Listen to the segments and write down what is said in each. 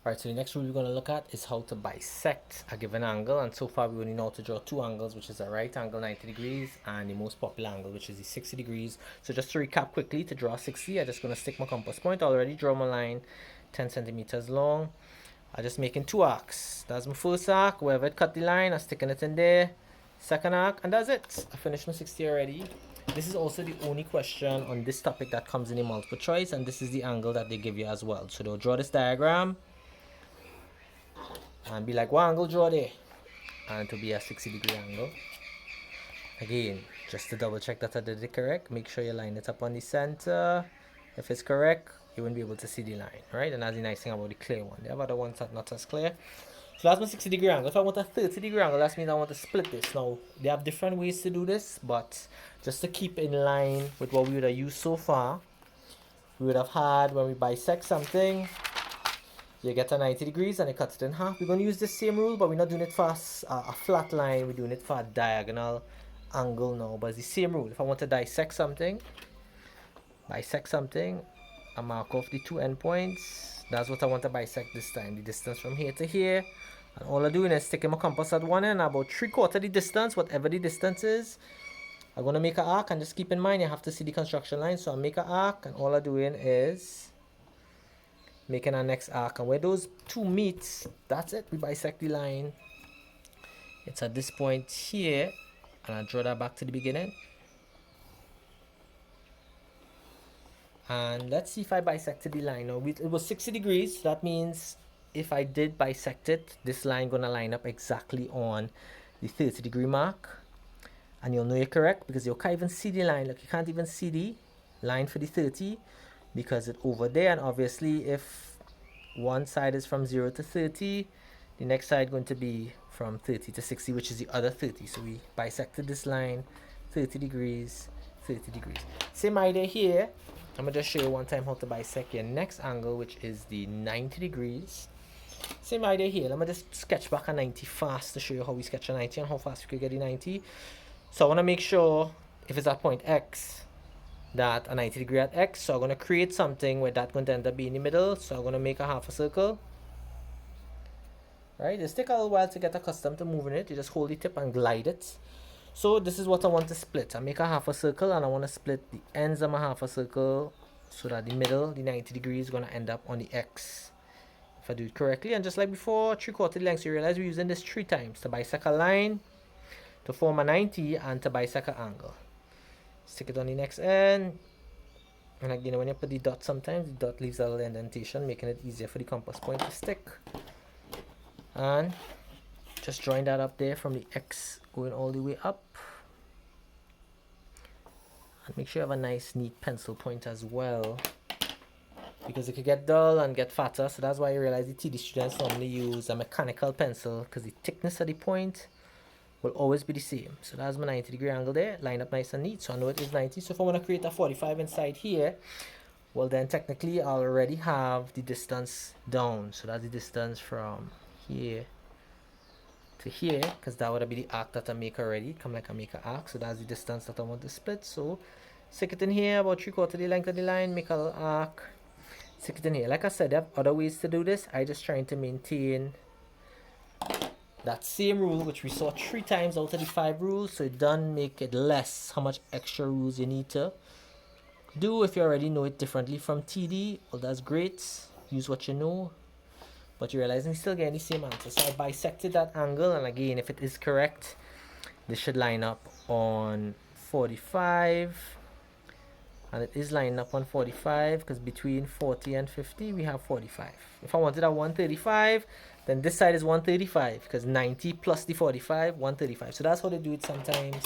Alright, so the next rule we're going to look at is how to bisect a given angle, and so far we only know how to draw two angles, which is a right angle 90 degrees and the most popular angle, which is the 60 degrees. So just to recap quickly, to draw 60, I'm just going to stick my compass point. I already draw my line 10 centimeters long. I'm just making two arcs. That's my first arc. Wherever it cut the line, I'm sticking it in there. Second arc, and that's it. I finished my 60 already. This is also the only question on this topic that comes in a multiple choice, and this is the angle that they give you as well. So they'll draw this diagram and be like, what angle draw there? And to be a 60-degree angle. Again, just to double check that I did it correct, make sure you line it up on the center. If it's correct, you won't be able to see the line, right? And that's the nice thing about the clear one. The other ones are not as clear. So that's my 60-degree angle. If I want a 30-degree angle, that means I want to split this. Now, they have different ways to do this, but just to keep in line with what we would have used so far, we would have had, when we bisect something, you get a 90 degrees and you cut it in half. We're going to use the same rule, but we're not doing it for a flat line. We're doing it for a diagonal angle now, but it's the same rule. If I want to bisect something, I mark off the two endpoints. That's what I want to bisect this time, the distance from here to here. And all I'm doing is sticking my compass at one end, about 3/4 the distance, whatever the distance is. I'm going to make an arc, and just keep in mind you have to see the construction line. So I make an arc, and all I'm doing is making our next arc, and where those two meet, that's it. We bisect the line. It's at this point here, and I draw that back to the beginning. And let's see if I bisected the line. Now it was 60 degrees, so that means if I did bisect it, this line gonna line up exactly on the 30-degree mark. And you'll know you're correct because you can't even see the line. Look, you can't even see the line for the 30 because it's over there. And obviously if one side is from 0 to 30, the next side going to be from 30 to 60, which is the other 30. So we bisected this line 30 degrees, 30 degrees. Same idea here. I'm going to just show you one time how to bisect your next angle, which is the 90 degrees. Same idea here. Let me just sketch back a 90 fast to show you how we sketch a 90 and how fast we could get the 90. So I want to make sure if it's at point X, that a 90 degree at X. So I'm going to create something where that's going to end up being in the middle. So I'm going to make a half a circle. Right? It takes a little while to get accustomed to moving it. You just hold the tip and glide it. So this is what I want to split. I make a half a circle and I want to split the ends of my half a circle so that the middle, the 90 degrees, is going to end up on the X. If I do it correctly, and just like before, 3/4 length, you realize we're using this 3 times to bisect a line, to form a 90, and to bisect an angle. Stick it on the next end. And again, when you put the dot, sometimes the dot leaves a little indentation, making it easier for the compass point to stick. And just drawing that up there from the X going all the way up. And make sure you have a nice neat pencil point as well, because it could get dull and get fatter. So that's why you realize the TD students normally use a mechanical pencil, because the thickness of the point will always be the same. So that's my 90 degree angle there, line up nice and neat. So I know it is 90. So if I want to create a 45 inside here, well then technically I already have the distance down. So that's the distance from here to here, because that would be the arc that I make already. Come like I make an arc, so that's the distance that I want to split. So stick it in here about 3/4 the length of the line, make a little arc, stick it in here. Like I said, there are other ways to do this. I just trying to maintain that same rule which we saw 3 times out of the 5 rules, so it doesn't make it less how much extra rules you need to do. If you already know it differently from TD, well that's great, use what you know. But you realize we still get the same answer. So I bisected that angle, and again, if it is correct, this should line up on 45. And it is lining up on 45, because between 40 and 50, we have 45. If I wanted a 135, then this side is 135, because 90 plus the 45, 135. So that's how they do it sometimes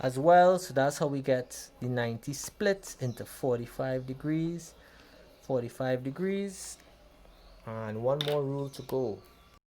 as well. So that's how we get the 90 split into 45 degrees, 45 degrees. And one more rule to go.